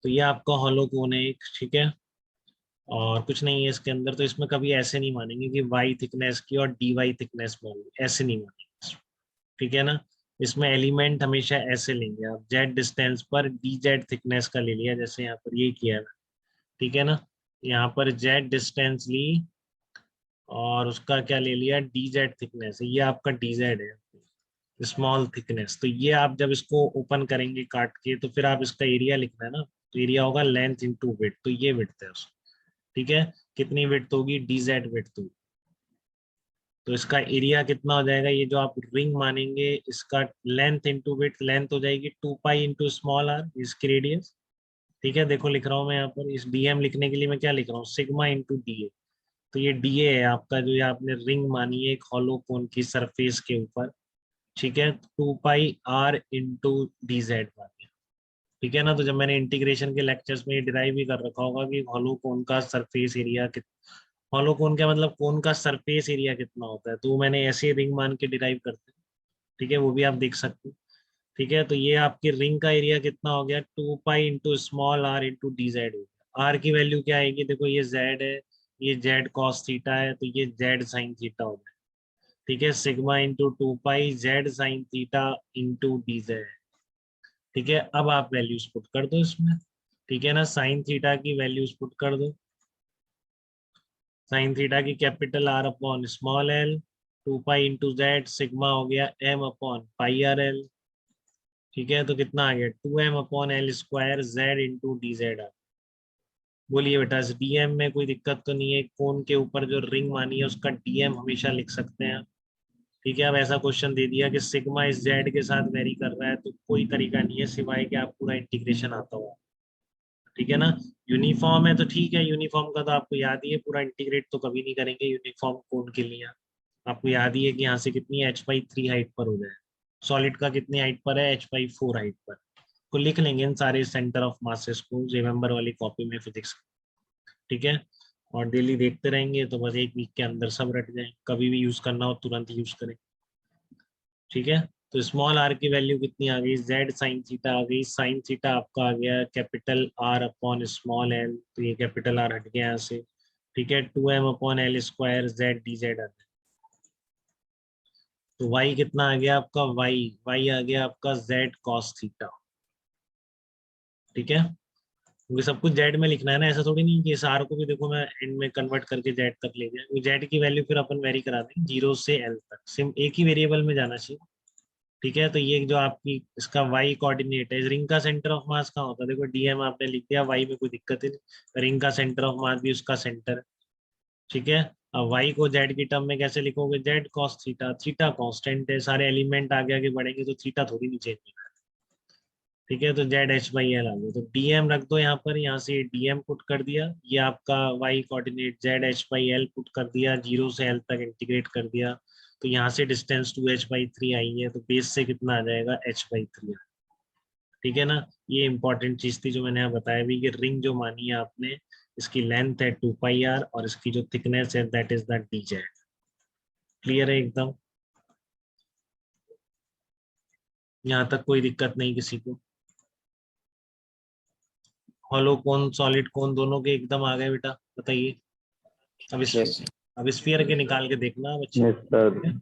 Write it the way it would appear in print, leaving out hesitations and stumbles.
तो ये आपका हॉलो कोन है एक, ठीक है। और कुछ नहीं है इसके अंदर, तो इसमें कभी ऐसे नहीं मानेंगे कि वाई थिकनेस की और डी वाई थिकनेस मानेंगे, ऐसे नहीं मानेंगे, ठीक है ना। इसमें एलिमेंट हमेशा ऐसे लेंगे आप, जेड डिस्टेंस पर डी जेड थिकनेस का ले लिया, जैसे यहाँ पर ये किया है, ठीक है ना। यहाँ पर जेड डिस्टेंस ली और उसका क्या ले लिया, डी जेड थिकनेस, ये आपका डी जेड है, स्मॉल थिकनेस। तो ये आप जब इसको ओपन करेंगे काट के, तो फिर आप इसका एरिया लिखना है ना, तो एरिया होगा लेंथ इंटू विड्थ, तो ये विड्थ है उसका, ठीक है। कितनी विड्थ होगी, डी जेड विड्थ होगी। तो इसका एरिया कितना हो जाएगा, ये जो आप रिंग मानेंगे इसका लेंथ इंटू विड्थ, लेंथ हो जाएगी 2 पाई इंटू स्मॉल आर, इसकी रेडियस, ठीक है। देखो लिख रहा हूँ मैं यहाँ पर, इस डीएम लिखने के लिए मैं क्या लिख रहा हूँ, सिग्मा इंटू डी। तो ये डीए है आपका, जो ये आपने रिंग मानी है एक हॉलो कोन की सरफेस के ऊपर, ठीक है। 2 पाई आर इंटू डी जेड मानी है, ठीक है ना। तो जब मैंने इंटीग्रेशन के लेक्चर्स में ये डिराइव भी कर रखा होगा कि हॉलो कोन का सरफेस एरिया कितना, हॉलो कोन का मतलब कोन का सरफेस एरिया कितना होता है, तो मैंने ऐसे रिंग मान के डिराइव करते हैं, ठीक है, वो भी आप देख सकते हो, ठीक है। तो ये आपकी रिंग का एरिया कितना हो गया, 2 pi into small R into D Z हो गया। आर की वैल्यू क्या आएगी, देखो ये जेड है, ये जेड कॉस थीटा है, तो ये जेड साइन थीटा हो गया, ठीक है। Sigma into 2 pi z sine theta into D z, ठीक है। अब आप वैल्यूज पुट कर दो इसमें, ठीक है ना। साइन थीटा की वैल्यूज पुट कर दो, साइन थीटा की capital R upon small L, 2 pi into Z, sigma हो गया M upon pi R L, ठीक है। तो कितना आ गया, 2m/L² Z into D Z. बोलिए बेटा, इस डीएम में कोई दिक्कत तो नहीं है, कोन के ऊपर जो रिंग मानी है उसका डीएम हमेशा लिख सकते हैं, ठीक है। अब ऐसा क्वेश्चन दे दिया कि सिग्मा इस जेड के साथ वेरी कर रहा है, तो कोई तरीका नहीं है सिवाय कि आप पूरा इंटीग्रेशन आता हो, ठीक है ना। यूनिफॉर्म है तो ठीक है, यूनिफॉर्म का तो आपको याद ही है, पूरा इंटीग्रेट तो कभी नहीं करेंगे यूनिफॉर्म कोन के लिए। आपको याद ही है कि यहाँ से कितनी h/3 हाइट पर हो जाए, सॉलिड का कितनी हाइट पर है, h/4 हाइट पर, को लिख लेंगे इन सारे सेंटर ऑफ मासेस को रिमेंबर वाली कॉपी में फिजिक्स, ठीक है। और डेली देखते रहेंगे तो बस एक वीक के अंदर सब रट जाए, कभी भी यूज करना हो तुरंत यूज करें, ठीक है। तो स्मॉल आर की वैल्यू कितनी आ गई, जेड साइन थीटा आ गई, साइन थीटा आपका आ गया capital R upon small L, तो ये कैपिटल आर हट गया यहाँ से, ठीक है। 2m/L² जेड डी जेड आ गया। तो y कितना आ गया आपका, y आ गया आपका जेड कॉस थीटा, ठीक है। क्योंकि सब कुछ जेड में लिखना है ना, ऐसा थोड़ी नहीं कि इस आर को भी देखो मैं एंड में कन्वर्ट करके जेड तक ले गया, जेड की वैल्यू फिर अपन वेरी करा दें 0 से एल तक, सिम एक ही वेरिएबल में जाना चाहिए, ठीक है। तो ये जो आपकी इसका वाई कोऑर्डिनेट है, इस रिंग का सेंटर ऑफ मास कहाँ होता है, देखो डीएम आपने लिख दिया, वाई में कोई दिक्कत ही नहीं, रिंग का सेंटर ऑफ मास भी उसका सेंटर, ठीक है। अब वाई को जेड की टर्म में कैसे लिखोगे, Z cos theta, theta constant है, सारे एलिमेंट आगे आगे बढ़ेंगे तो थीटा थोड़ी नहीं चेंज होगा, ठीक है। तो जेड h/L आ गया, तो डीएम रख दो यहाँ पर, यहाँ से डीएम पुट कर दिया, ये आपका Y coordinate Z h/L put कर दिया, 0 से एल तक इंटीग्रेट कर दिया, तो यहाँ से डिस्टेंस 2h/3 आई है, तो बेस से कितना आ जाएगा, h/3, ठीक है ना। ये इंपॉर्टेंट चीज थी जो मैंने यहाँ बताया भी, कि रिंग जो मानी है आपने, इसकी लेंथ है 2 पाई आर और इसकी जो थिकनेस है that is the D Z. Clear है एकदम, यहाँ तक कोई दिक्कत नहीं किसी को, हॉलो कौन सॉलिड कौन दोनों के एकदम आ गए बेटा, बताइए। अब इस यस अब स्फीयर के निकाल के देखना बच्चे, यस सर।